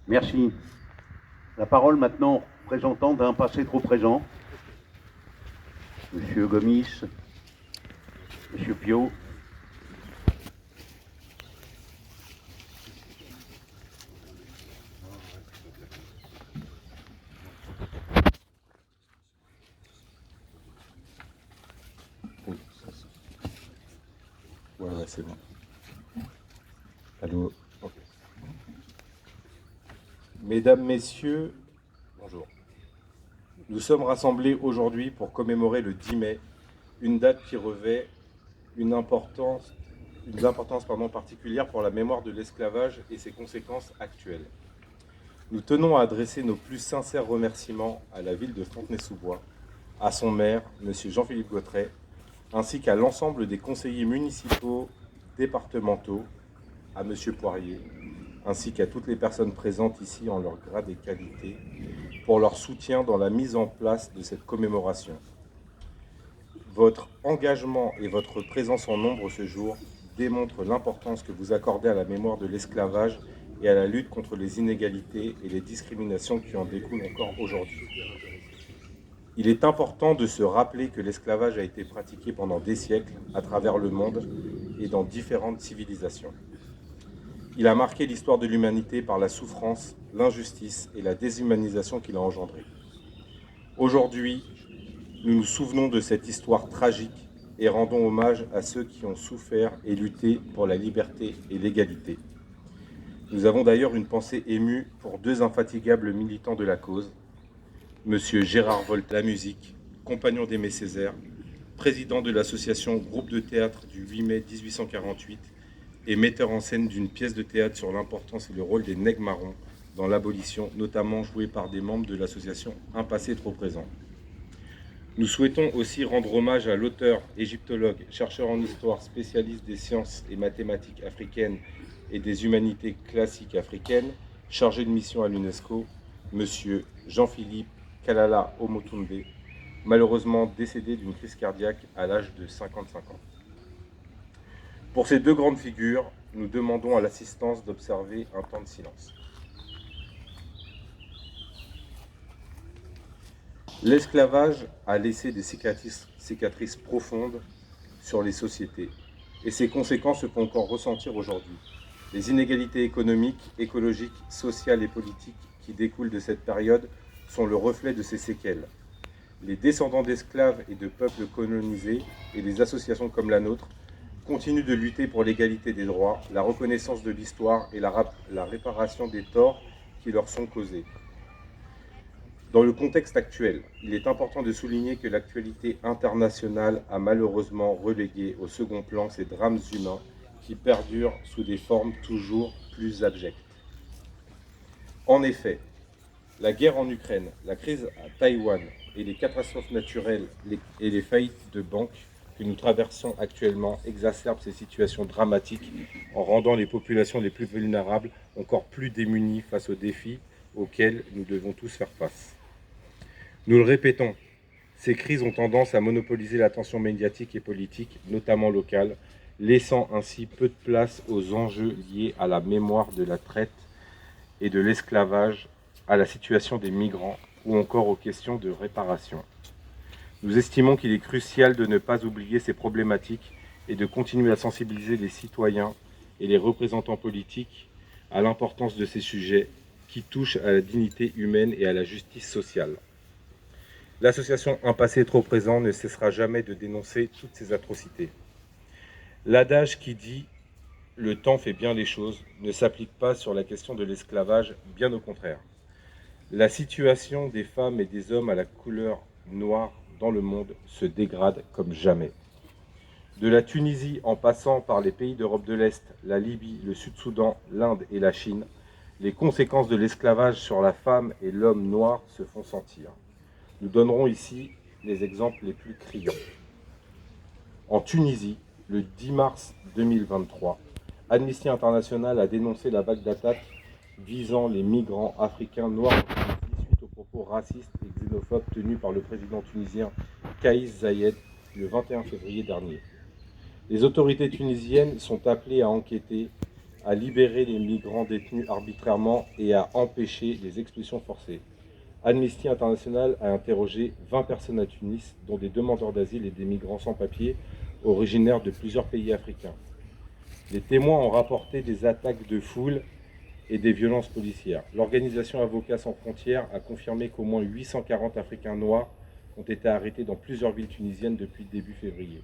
Merci. La parole maintenant représentant d'un passé trop présent. Monsieur Gomis, Monsieur Piot. Oui, ouais, c'est bon. Allô. Ok. Mesdames, Messieurs, bonjour. Nous sommes rassemblés aujourd'hui pour commémorer le 10 mai, une date qui revêt une importance particulière pour la mémoire de l'esclavage et ses conséquences actuelles. Nous tenons à adresser nos plus sincères remerciements à la ville de Fontenay-sous-Bois, à son maire, M. Jean-Philippe Gautret, ainsi qu'à l'ensemble des conseillers municipaux, départementaux, à M. Poirier, ainsi qu'à toutes les personnes présentes ici en leur grade et qualité, pour leur soutien dans la mise en place de cette commémoration. Votre engagement et votre présence en nombre ce jour démontrent l'importance que vous accordez à la mémoire de l'esclavage et à la lutte contre les inégalités et les discriminations qui en découlent encore aujourd'hui. Il est important de se rappeler que l'esclavage a été pratiqué pendant des siècles à travers le monde et dans différentes civilisations. Il a marqué l'histoire de l'humanité par la souffrance, l'injustice et la déshumanisation qu'il a engendrée. Aujourd'hui, nous nous souvenons de cette histoire tragique et rendons hommage à ceux qui ont souffert et lutté pour la liberté et l'égalité. Nous avons d'ailleurs une pensée émue pour deux infatigables militants de la cause, Monsieur Gérard Volt, la musique, compagnon d'Aimé Césaire, président de l'association Groupe de théâtre du 8 mai 1848 et metteur en scène d'une pièce de théâtre sur l'importance et le rôle des nègres marrons dans l'abolition, notamment jouée par des membres de l'association Un passé trop présent. Nous souhaitons aussi rendre hommage à l'auteur, égyptologue, chercheur en histoire, spécialiste des sciences et mathématiques africaines et des humanités classiques africaines, chargé de mission à l'UNESCO, Monsieur Jean-Philippe Kalala Omotunde, malheureusement décédé d'une crise cardiaque à l'âge de 55 ans. Pour ces deux grandes figures, nous demandons à l'assistance d'observer un temps de silence. L'esclavage a laissé des cicatrices profondes sur les sociétés et ses conséquences se font encore ressentir aujourd'hui. Les inégalités économiques, écologiques, sociales et politiques qui découlent de cette période sont le reflet de ces séquelles. Les descendants d'esclaves et de peuples colonisés et les associations comme la nôtre continuent de lutter pour l'égalité des droits, la reconnaissance de l'histoire et la réparation des torts qui leur sont causés. Dans le contexte actuel, il est important de souligner que l'actualité internationale a malheureusement relégué au second plan ces drames humains qui perdurent sous des formes toujours plus abjectes. En effet, la guerre en Ukraine, la crise à Taïwan et les catastrophes naturelles et les faillites de banques que nous traversons actuellement exacerbent ces situations dramatiques en rendant les populations les plus vulnérables encore plus démunies face aux défis auxquels nous devons tous faire face. Nous le répétons, ces crises ont tendance à monopoliser l'attention médiatique et politique, notamment locale, laissant ainsi peu de place aux enjeux liés à la mémoire de la traite et de l'esclavage, à la situation des migrants ou encore aux questions de réparation. Nous estimons qu'il est crucial de ne pas oublier ces problématiques et de continuer à sensibiliser les citoyens et les représentants politiques à l'importance de ces sujets qui touchent à la dignité humaine et à la justice sociale. L'association Un passé trop présent ne cessera jamais de dénoncer toutes ces atrocités. L'adage qui dit « le temps fait bien les choses » ne s'applique pas sur la question de l'esclavage, bien au contraire. La situation des femmes et des hommes à la couleur noire dans le monde se dégrade comme jamais. De la Tunisie en passant par les pays d'Europe de l'Est, la Libye, le Sud-Soudan, l'Inde et la Chine, les conséquences de l'esclavage sur la femme et l'homme noir se font sentir. Nous donnerons ici les exemples les plus criants. En Tunisie, le 10 mars 2023, Amnesty International a dénoncé la vague d'attaques visant les migrants africains noirs en Tunisie suite aux propos racistes et xénophobes tenus par le président tunisien Kais Saied le 21 février dernier. Les autorités tunisiennes sont appelées à enquêter à libérer les migrants détenus arbitrairement et à empêcher les expulsions forcées. Amnesty International a interrogé 20 personnes à Tunis, dont des demandeurs d'asile et des migrants sans papier originaires de plusieurs pays africains. Les témoins ont rapporté des attaques de foule et des violences policières. L'organisation Avocats sans frontières a confirmé qu'au moins 840 Africains noirs ont été arrêtés dans plusieurs villes tunisiennes depuis début février.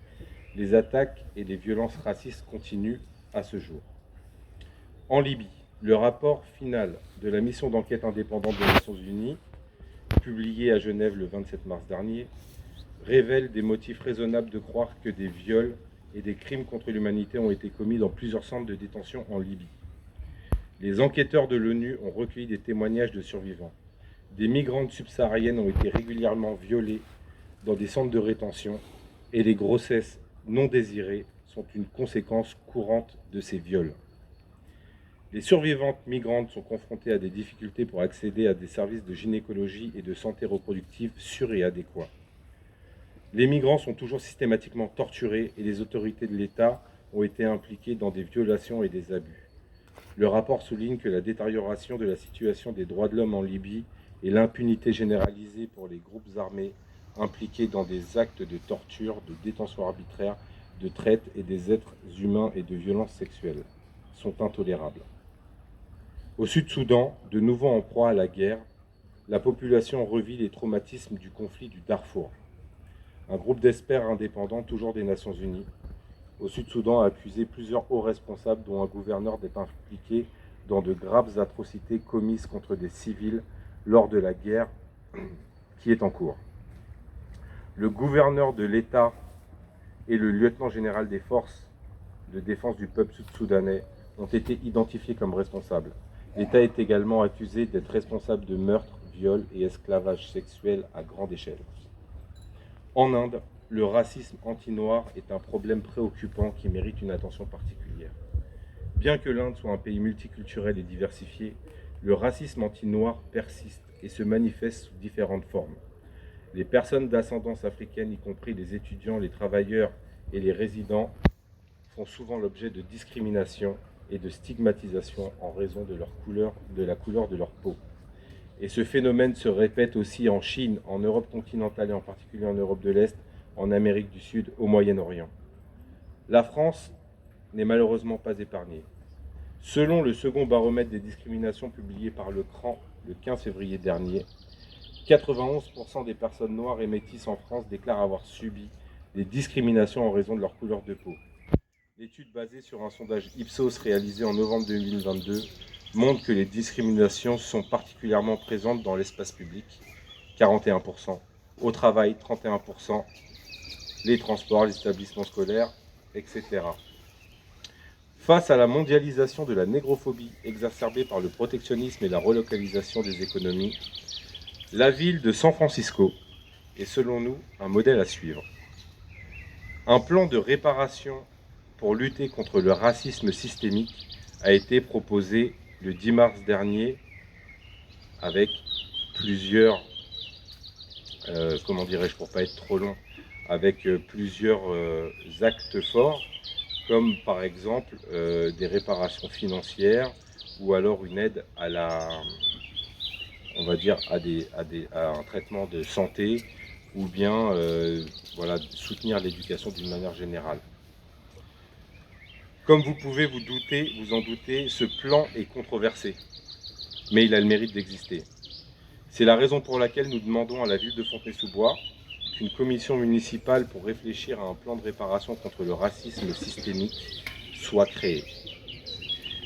Les attaques et les violences racistes continuent à ce jour. En Libye, le rapport final de la mission d'enquête indépendante des Nations Unies, publié à Genève le 27 mars dernier, révèle des motifs raisonnables de croire que des viols et des crimes contre l'humanité ont été commis dans plusieurs centres de détention en Libye. Les enquêteurs de l'ONU ont recueilli des témoignages de survivants. Des migrantes subsahariennes ont été régulièrement violées dans des centres de rétention et les grossesses non désirées sont une conséquence courante de ces viols. Les survivantes migrantes sont confrontées à des difficultés pour accéder à des services de gynécologie et de santé reproductive sûrs et adéquats. Les migrants sont toujours systématiquement torturés et les autorités de l'État ont été impliquées dans des violations et des abus. Le rapport souligne que la détérioration de la situation des droits de l'homme en Libye et l'impunité généralisée pour les groupes armés impliqués dans des actes de torture, de détention arbitraire, de traite et des êtres humains et de violences sexuelles sont intolérables. Au Sud-Soudan, de nouveau en proie à la guerre, la population revit les traumatismes du conflit du Darfour. Un groupe d'experts indépendants, toujours des Nations Unies, au Sud-Soudan a accusé plusieurs hauts responsables, dont un gouverneur, d'être impliqués dans de graves atrocités commises contre des civils lors de la guerre qui est en cours. Le gouverneur de l'État et le lieutenant général des forces de défense du peuple sud-soudanais ont été identifiés comme responsables. L'État est également accusé d'être responsable de meurtres, viols et esclavage sexuel à grande échelle. En Inde, le racisme anti-noir est un problème préoccupant qui mérite une attention particulière. Bien que l'Inde soit un pays multiculturel et diversifié, le racisme anti-noir persiste et se manifeste sous différentes formes. Les personnes d'ascendance africaine, y compris les étudiants, les travailleurs et les résidents, font souvent l'objet de discrimination et de stigmatisation en raison de la couleur de leur peau. Et ce phénomène se répète aussi en Chine, en Europe continentale et en particulier en Europe de l'Est, en Amérique du Sud, au Moyen-Orient. La France n'est malheureusement pas épargnée. Selon le second baromètre des discriminations publié par le CRAN le 15 février dernier, 91% des personnes noires et métisses en France déclarent avoir subi des discriminations en raison de leur couleur de peau. L'étude basée sur un sondage Ipsos réalisé en novembre 2022 montre que les discriminations sont particulièrement présentes dans l'espace public, 41%, au travail, 31%, les transports, les établissements scolaires, etc. Face à la mondialisation de la négrophobie exacerbée par le protectionnisme et la relocalisation des économies, la ville de San Francisco est selon nous un modèle à suivre. Un plan de réparation pour lutter contre le racisme systémique a été proposé le 10 mars dernier avec plusieurs, pour pas être trop long, avec plusieurs actes forts, comme par exemple des réparations financières ou alors une aide à à un traitement de santé ou bien soutenir l'éducation d'une manière générale. Comme vous pouvez vous en douter, ce plan est controversé, mais il a le mérite d'exister. C'est la raison pour laquelle nous demandons à la ville de Fontenay-sous-Bois qu'une commission municipale pour réfléchir à un plan de réparation contre le racisme systémique soit créée.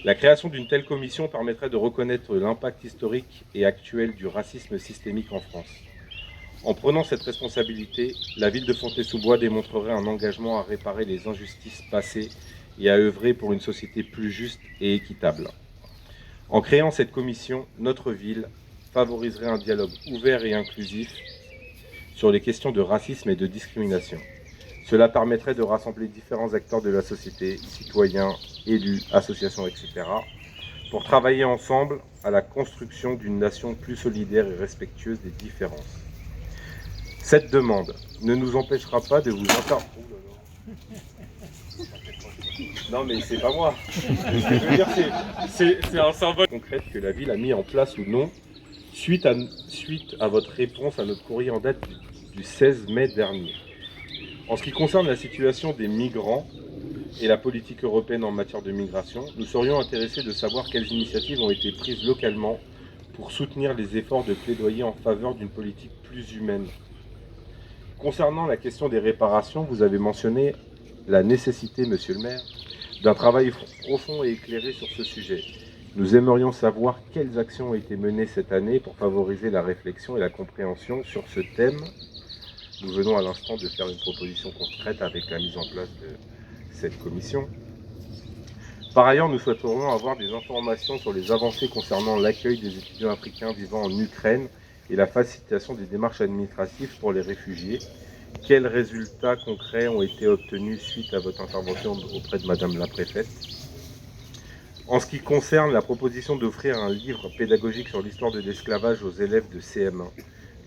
La création d'une telle commission permettrait de reconnaître l'impact historique et actuel du racisme systémique en France. En prenant cette responsabilité, la ville de Fontenay-sous-Bois démontrerait un engagement à réparer les injustices passées et à œuvrer pour une société plus juste et équitable. En créant cette commission, notre ville favoriserait un dialogue ouvert et inclusif sur les questions de racisme et de discrimination. Cela permettrait de rassembler différents acteurs de la société, citoyens, élus, associations, etc., pour travailler ensemble à la construction d'une nation plus solidaire et respectueuse des différences. Cette demande ne nous empêchera pas de vous Non mais c'est pas moi. Ce que je veux dire, c'est un symbole concret que la ville a mis en place ou non suite à votre réponse à notre courrier en date du 16 mai dernier. En ce qui concerne la situation des migrants et la politique européenne en matière de migration, nous serions intéressés de savoir quelles initiatives ont été prises localement pour soutenir les efforts de plaidoyer en faveur d'une politique plus humaine. Concernant la question des réparations, vous avez mentionné la nécessité, monsieur le maire, d'un travail profond et éclairé sur ce sujet. Nous aimerions savoir quelles actions ont été menées cette année pour favoriser la réflexion et la compréhension sur ce thème. Nous venons à l'instant de faire une proposition concrète avec la mise en place de cette commission. Par ailleurs, nous souhaiterions avoir des informations sur les avancées concernant l'accueil des étudiants africains vivant en Ukraine et la facilitation des démarches administratives pour les réfugiés. Quels résultats concrets ont été obtenus suite à votre intervention auprès de Madame la Préfète? En ce qui concerne la proposition d'offrir un livre pédagogique sur l'histoire de l'esclavage aux élèves de CM1,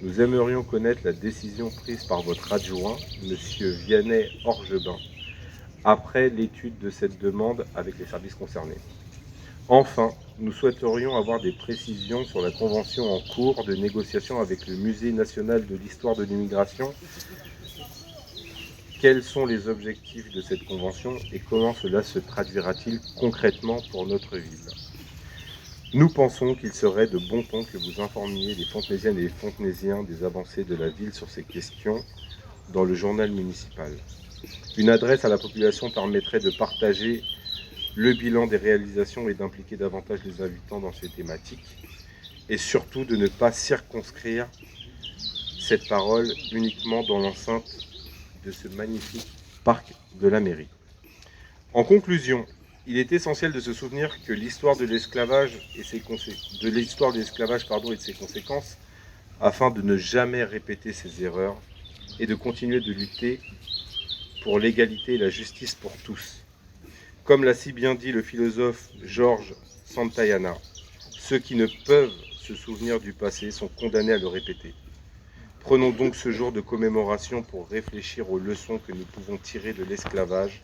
nous aimerions connaître la décision prise par votre adjoint, M. Vianney-Orgebin, après l'étude de cette demande avec les services concernés. Enfin, nous souhaiterions avoir des précisions sur la convention en cours de négociation avec le Musée national de l'histoire de l'immigration. Quels sont les objectifs de cette convention et comment cela se traduira-t-il concrètement pour notre ville? Nous pensons qu'il serait de bon ton que vous informiez les Fontenaisiennes et les Fontenaisiens des avancées de la ville sur ces questions dans le journal municipal. Une adresse à la population permettrait de partager le bilan des réalisations et d'impliquer davantage les habitants dans ces thématiques et surtout de ne pas circonscrire cette parole uniquement dans l'enceinte de ce magnifique parc de la mairie. En conclusion, il est essentiel de se souvenir que l'histoire de l'esclavage et ses conséquences afin de ne jamais répéter ces erreurs et de continuer de lutter pour l'égalité et la justice pour tous. Comme l'a si bien dit le philosophe Georges Santayana, ceux qui ne peuvent se souvenir du passé sont condamnés à le répéter. Prenons donc ce jour de commémoration pour réfléchir aux leçons que nous pouvons tirer de l'esclavage,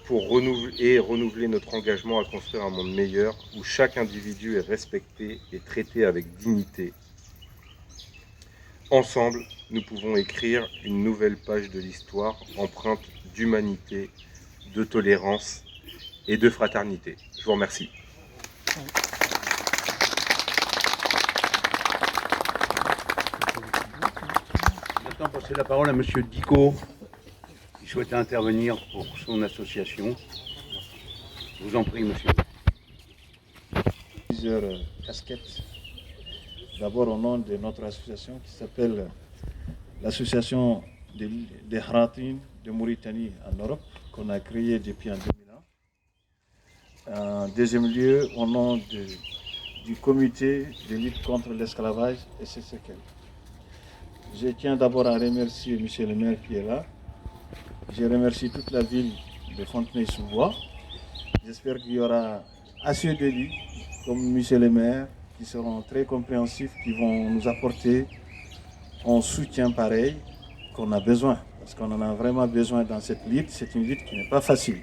pour renouveler notre engagement à construire un monde meilleur où chaque individu est respecté et traité avec dignité. Ensemble, nous pouvons écrire une nouvelle page de l'histoire empreinte d'humanité, de tolérance et de fraternité. Je vous remercie. Maintenant, passer la parole à Monsieur Dicot, qui souhaitait intervenir pour son association. Je vous en prie, monsieur. Plusieurs casquettes. D'abord au nom de notre association qui s'appelle l'association des Haratin de Mauritanie en Europe, qu'on a créée depuis en 2001. En deuxième lieu, au nom du comité de lutte contre l'esclavage et ses séquelles. Je tiens d'abord à remercier M. le maire qui est là. Je remercie toute la ville de Fontenay-sous-Bois. J'espère qu'il y aura assez d'élus comme M. le maire qui seront très compréhensifs, qui vont nous apporter un soutien pareil qu'on a besoin. Parce qu'on en a vraiment besoin dans cette lutte. C'est une lutte qui n'est pas facile.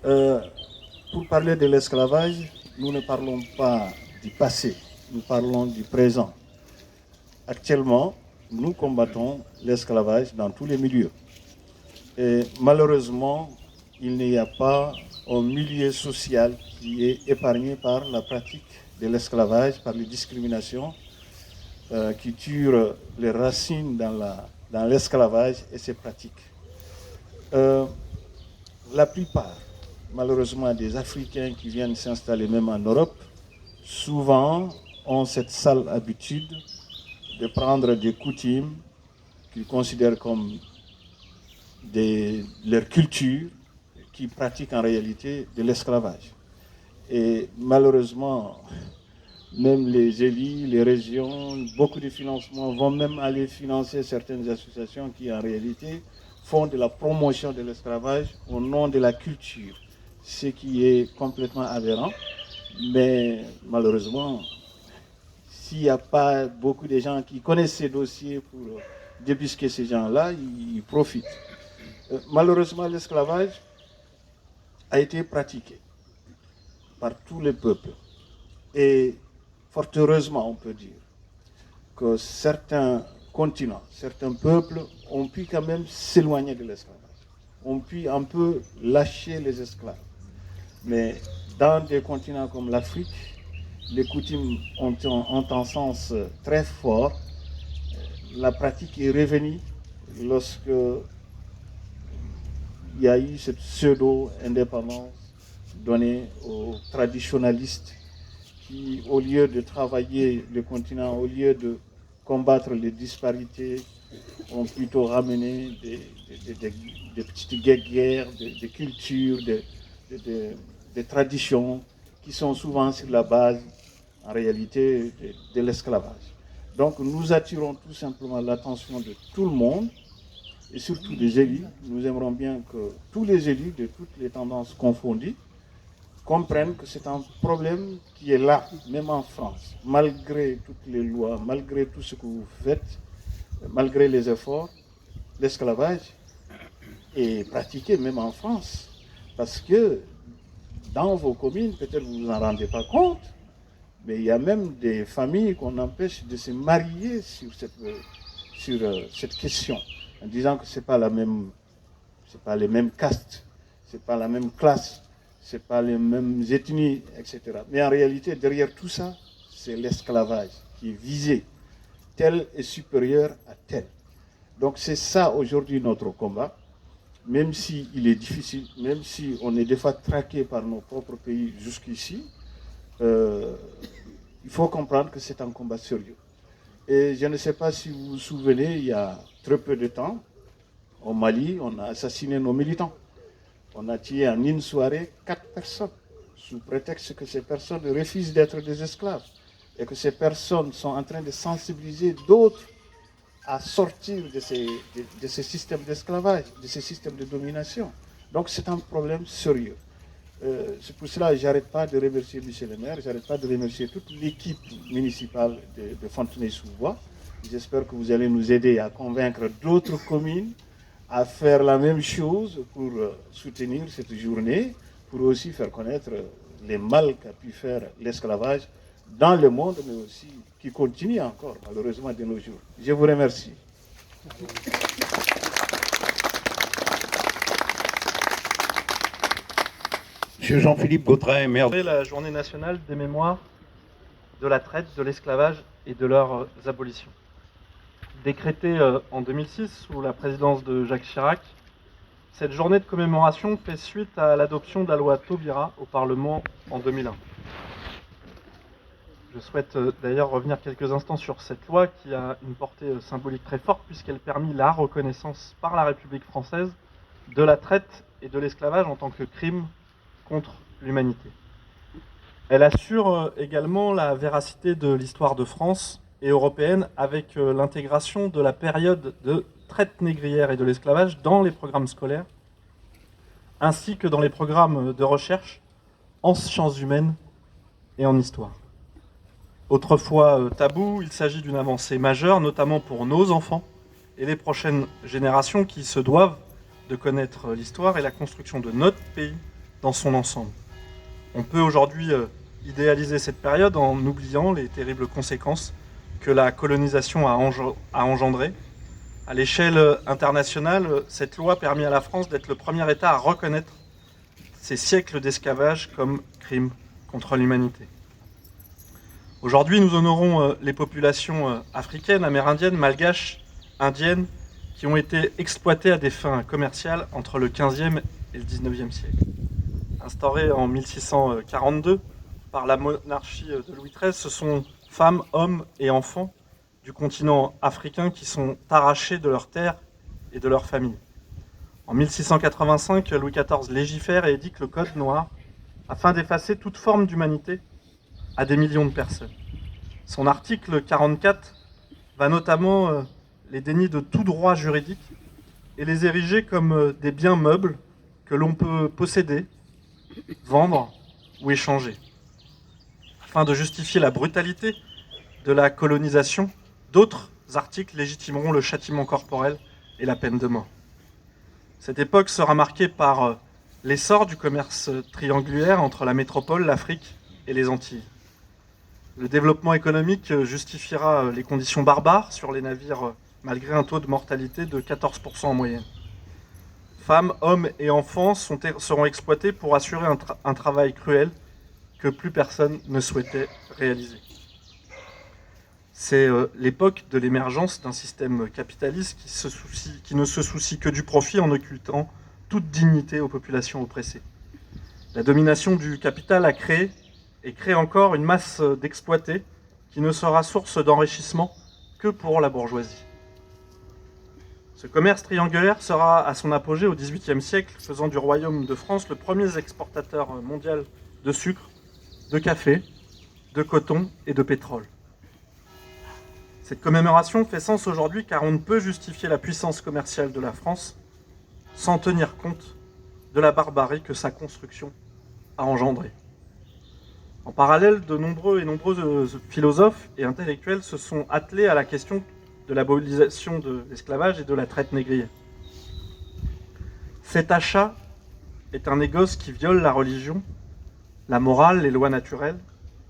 Pour parler de l'esclavage, nous ne parlons pas du passé, nous parlons du présent. Actuellement, nous combattons l'esclavage dans tous les milieux. Et malheureusement, il n'y a pas un milieu social qui est épargné par la pratique de l'esclavage, par les discriminations qui tuent les racines dans l'esclavage et ses pratiques. La plupart, malheureusement, des Africains qui viennent s'installer même en Europe, souvent ont cette sale habitude de prendre des coutumes qu'ils considèrent comme leur culture, qui pratiquent en réalité de l'esclavage. Et malheureusement, même les élus, les régions, beaucoup de financements vont même aller financer certaines associations qui en réalité font de la promotion de l'esclavage au nom de la culture, ce qui est complètement aberrant. Mais malheureusement, s'il n'y a pas beaucoup de gens qui connaissent ces dossiers pour débusquer ces gens-là, ils profitent. Malheureusement, l'esclavage a été pratiqué par tous les peuples. Et fort heureusement, on peut dire que certains continents, certains peuples ont pu quand même s'éloigner de l'esclavage, ont pu un peu lâcher les esclaves. Mais dans des continents comme l'Afrique, les coutumes ont un sens très fort. La pratique est revenue lorsque il y a eu cette pseudo-indépendance donnée aux traditionalistes qui, au lieu de travailler le continent, au lieu de combattre les disparités, ont plutôt ramené des petites guerres, des cultures, des traditions qui sont souvent sur la base, en réalité, de l'esclavage. Donc nous attirons tout simplement l'attention de tout le monde, et surtout des élus. Nous aimerions bien que tous les élus, de toutes les tendances confondues, comprennent que c'est un problème qui est là, même en France. Malgré toutes les lois, malgré tout ce que vous faites, malgré les efforts, l'esclavage est pratiqué même en France. Parce que dans vos communes, peut-être vous ne vous en rendez pas compte, mais il y a même des familles qu'on empêche de se marier sur cette question, en disant que ce n'est pas les mêmes castes, ce n'est pas la même classe, ce n'est pas les mêmes ethnies, etc. Mais en réalité, derrière tout ça, c'est l'esclavage qui est visé. Tel est supérieur à tel. Donc c'est ça aujourd'hui notre combat, même s'il est difficile, même si on est des fois traqué par nos propres pays jusqu'ici, il faut comprendre que c'est un combat sérieux. Et je ne sais pas si vous vous souvenez, il y a très peu de temps, au Mali, on a assassiné nos militants. On a tué en une soirée 4 personnes, sous prétexte que ces personnes refusent d'être des esclaves et que ces personnes sont en train de sensibiliser d'autres à sortir de ces systèmes d'esclavage, de ces systèmes de domination. Donc c'est un problème sérieux. C'est pour cela que je n'arrête pas de remercier Michel le maire, je n'arrête pas de remercier toute l'équipe municipale de Fontenay-sous-Bois. J'espère que vous allez nous aider à convaincre d'autres communes à faire la même chose pour soutenir cette journée, pour aussi faire connaître les mal qu'a pu faire l'esclavage dans le monde, mais aussi qui continue encore, malheureusement, de nos jours. Je vous remercie. Monsieur Jean-Philippe Gautret, maire. La journée nationale des mémoires de la traite, de l'esclavage et de leurs abolitions. Décrétée en 2006 sous la présidence de Jacques Chirac, cette journée de commémoration fait suite à l'adoption de la loi Taubira au Parlement en 2001. Je souhaite d'ailleurs revenir quelques instants sur cette loi qui a une portée symbolique très forte puisqu'elle permit la reconnaissance par la République française de la traite et de l'esclavage en tant que crime contre l'humanité. Elle assure également la véracité de l'histoire de France et européenne avec l'intégration de la période de traite négrière et de l'esclavage dans les programmes scolaires, ainsi que dans les programmes de recherche en sciences humaines et en histoire. Autrefois tabou, il s'agit d'une avancée majeure, notamment pour nos enfants et les prochaines générations qui se doivent de connaître l'histoire et la construction de notre pays dans son ensemble. On peut aujourd'hui idéaliser cette période en oubliant les terribles conséquences que la colonisation a engendrées. À l'échelle internationale, cette loi permet à la France d'être le premier État à reconnaître ces siècles d'esclavage comme crimes contre l'humanité. Aujourd'hui, nous honorons les populations africaines, amérindiennes, malgaches, indiennes, qui ont été exploitées à des fins commerciales entre le XVe et le XIXe siècle. Instaurée en 1642 par la monarchie de Louis XIII, ce sont femmes, hommes et enfants du continent africain qui sont arrachés de leurs terres et de leurs familles. En 1685, Louis XIV légifère et édicte le Code noir afin d'effacer toute forme d'humanité à des millions de personnes. Son article 44 va notamment les dénier de tout droit juridique et les ériger comme des biens meubles que l'on peut posséder, vendre ou échanger. Afin de justifier la brutalité de la colonisation, d'autres articles légitimeront le châtiment corporel et la peine de mort. Cette époque sera marquée par l'essor du commerce triangulaire entre la métropole, l'Afrique et les Antilles. Le développement économique justifiera les conditions barbares sur les navires malgré un taux de mortalité de 14% en moyenne. Femmes, hommes et enfants seront exploités pour assurer un travail cruel que plus personne ne souhaitait réaliser. C'est l'époque de l'émergence d'un système capitaliste qui ne se soucie que du profit en occultant toute dignité aux populations oppressées. La domination du capital a créé et crée encore une masse d'exploités qui ne sera source d'enrichissement que pour la bourgeoisie. Ce commerce triangulaire sera à son apogée au XVIIIe siècle, faisant du Royaume de France le premier exportateur mondial de sucre, de café, de coton et de pétrole. Cette commémoration fait sens aujourd'hui car on ne peut justifier la puissance commerciale de la France sans tenir compte de la barbarie que sa construction a engendrée. En parallèle, de nombreux philosophes et intellectuels se sont attelés à la question de l'abolition de l'esclavage et de la traite négrière. Cet achat est un négoce qui viole la religion, la morale, les lois naturelles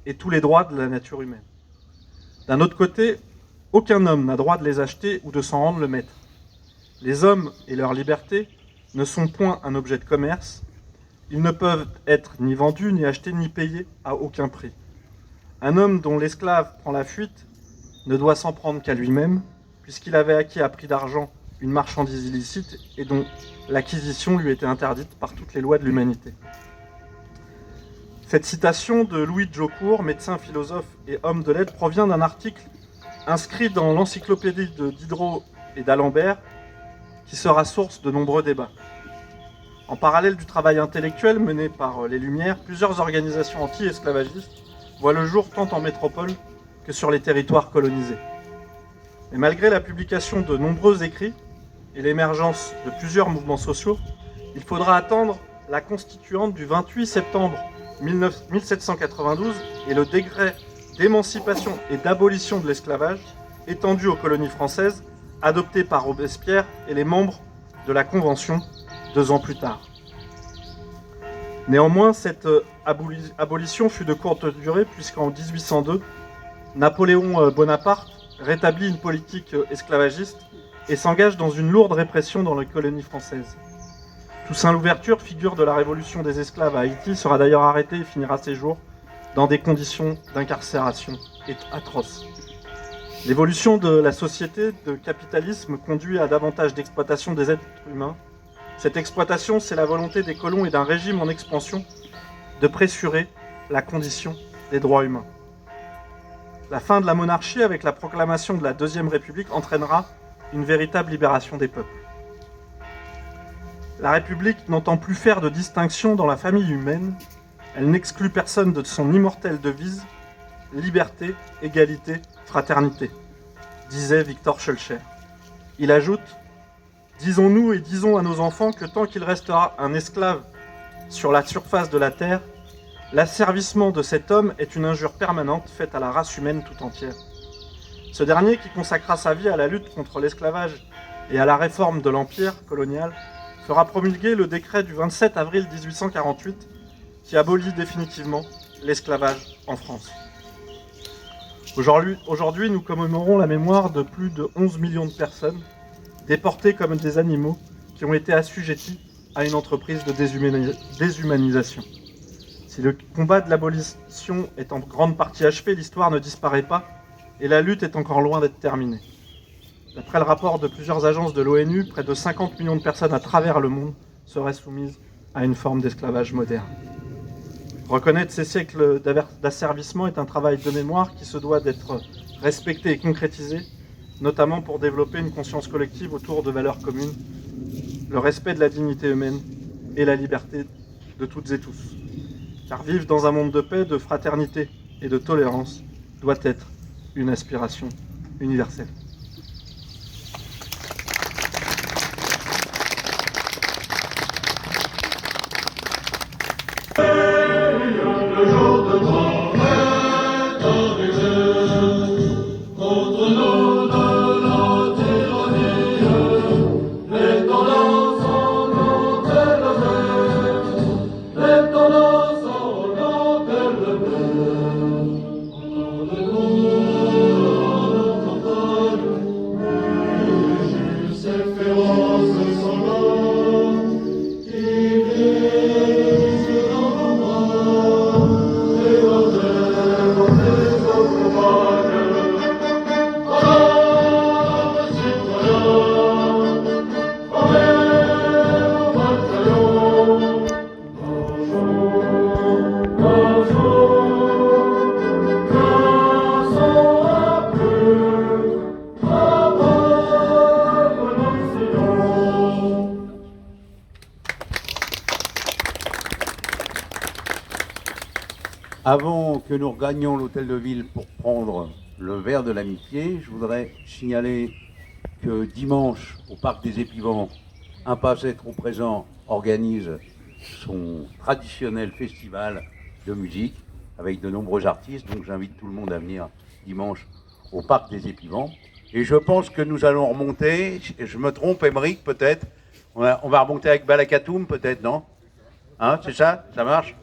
et tous les droits de la nature humaine. D'un autre côté, aucun homme n'a droit de les acheter ou de s'en rendre le maître. Les hommes et leur liberté ne sont point un objet de commerce. Ils ne peuvent être ni vendus, ni achetés, ni payés à aucun prix. Un homme dont l'esclave prend la fuite ne doit s'en prendre qu'à lui-même, puisqu'il avait acquis à prix d'argent une marchandise illicite et dont l'acquisition lui était interdite par toutes les lois de l'humanité. Cette citation de Louis de Jaucourt, médecin, philosophe et homme de lettres, provient d'un article inscrit dans l'encyclopédie de Diderot et d'Alembert, qui sera source de nombreux débats. En parallèle du travail intellectuel mené par les Lumières, plusieurs organisations anti-esclavagistes voient le jour tant en métropole que sur les territoires colonisés. Mais malgré la publication de nombreux écrits et l'émergence de plusieurs mouvements sociaux, il faudra attendre la constituante du 28 septembre 1792 et le décret d'émancipation et d'abolition de l'esclavage étendu aux colonies françaises, adopté par Robespierre et les membres de la Convention 2 ans plus tard. Néanmoins, cette abolition fut de courte durée puisqu'en 1802, Napoléon Bonaparte rétablit une politique esclavagiste et s'engage dans une lourde répression dans les colonies françaises. Toussaint Louverture, figure de la révolution des esclaves à Haïti, sera d'ailleurs arrêté et finira ses jours dans des conditions d'incarcération atroces. L'évolution de la société de capitalisme conduit à davantage d'exploitation des êtres humains. Cette exploitation, c'est la volonté des colons et d'un régime en expansion de pressurer la condition des droits humains. La fin de la monarchie avec la proclamation de la Deuxième République entraînera une véritable libération des peuples. La République n'entend plus faire de distinction dans la famille humaine. Elle n'exclut personne de son immortelle devise « Liberté, égalité, fraternité », disait Victor Schœlcher. Il ajoute « Disons-nous et disons à nos enfants que tant qu'il restera un esclave sur la surface de la terre, l'asservissement de cet homme est une injure permanente faite à la race humaine tout entière. » Ce dernier, qui consacra sa vie à la lutte contre l'esclavage et à la réforme de l'empire colonial, fera promulguer le décret du 27 avril 1848 qui abolit définitivement l'esclavage en France. Aujourd'hui, nous commémorons la mémoire de plus de 11 millions de personnes déportées comme des animaux qui ont été assujettis à une entreprise de déshumanisation. Si le combat de l'abolition est en grande partie achevé, l'histoire ne disparaît pas et la lutte est encore loin d'être terminée. D'après le rapport de plusieurs agences de l'ONU, près de 50 millions de personnes à travers le monde seraient soumises à une forme d'esclavage moderne. Reconnaître ces siècles d'asservissement est un travail de mémoire qui se doit d'être respecté et concrétisé, notamment pour développer une conscience collective autour de valeurs communes, le respect de la dignité humaine et la liberté de toutes et tous. Car vivre dans un monde de paix, de fraternité et de tolérance doit être une aspiration universelle. Contre nous de la tyrannie, les tendances Avant que nous regagnions l'hôtel de ville pour prendre le verre de l'amitié, je voudrais signaler que dimanche, au Parc des Épivants, Un Passé Trop Présent organise son traditionnel festival de musique avec de nombreux artistes. Donc j'invite tout le monde à venir dimanche au Parc des Épivants. Et je pense que nous allons remonter, je me trompe, Émeric, peut-être, on va remonter avec Balakatoum, peut-être, non? Hein, c'est ça? Ça marche?